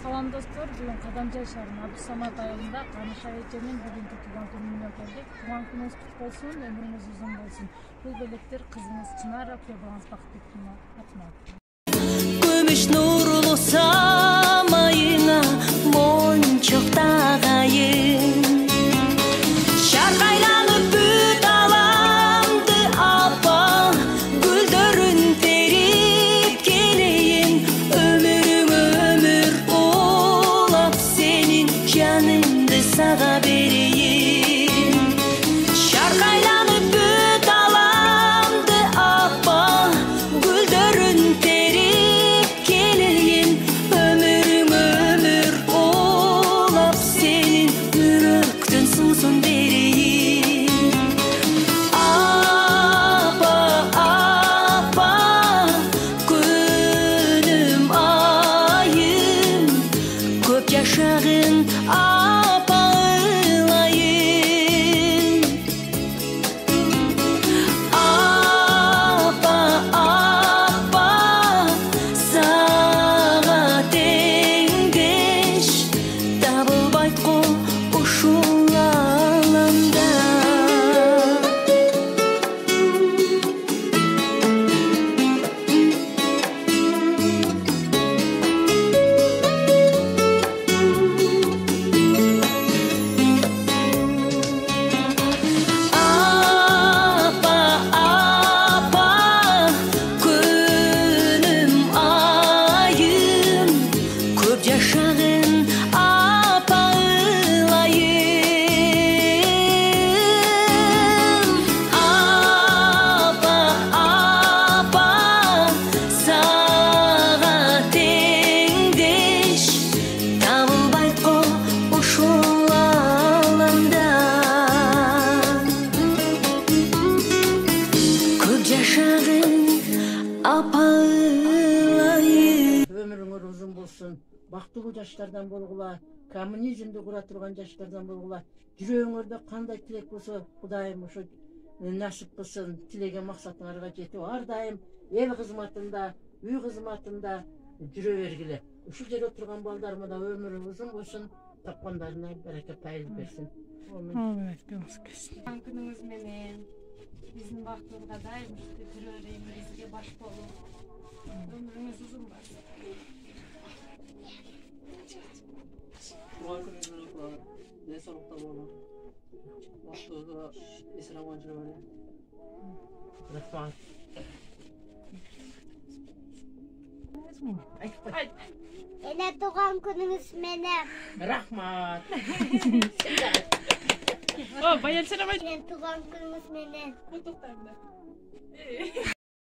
Салам достор, бүгүн Кадамжай шаарынын Абдусамат айылында Каныша эженин бүгүнкү туулган күнүнө келдик. Туулган күнүңүз кут болсун, өмүрүңүз узун болсун. Бул белектер кызыңыз Чынар апа балаңыз Бактыбектин атына. Күмүш нурлуу самайыңа мончок тагайын. Шаркайланып бүт аламды апа, гүлдөрүн терип келейин. Өмүрүң өмүр улап сенин жаныңды сага берейин. Шаркайланып бүт аламды апа, гүлдөрүн терип келейин. Өмүрүң өмүр улап сенин жүрөктөн суусун берейин. Апа, апа, күнүм айым, көп жашагын апа ылайым. Апа, апа, сага теңдеш табылбайт го ушул ааламда. Апа, апа, күнүм айым, көп жашагын апа ылайым. Апа, апа, сага теңдеш табылбайт го ушул ааламда. Көп жашагын апа ылайым. Өмүрүңөр узун болсун, бактылуу жаштардан болгула, коммунизмди кура турган жаштардан болгула. Жүрөгүңөрдө кандай тилек болсо, Кудайым ошо насип кылсын, тилеген максатыңарга жетип, ар дайым эл кызматында, үй кызматында жүрө бергиле. Ушул жерде отурган балдарыма да өмүрү узун болсун, тапкандарына береке пайыз берсин. Туулган күнүңүз менен биздин бактыбызга дайым жүрө берейин, бизге баш болуп. Өмүрүңүз узун болсун. Туған күніңіз менен кула, денсаулықта болу. Бактыбызга эсен аман жүрө берейин. Рахмат. Эне туган күнүңүз менен. Рахмат. О, баял салам. Эне туган күнүңүз менен.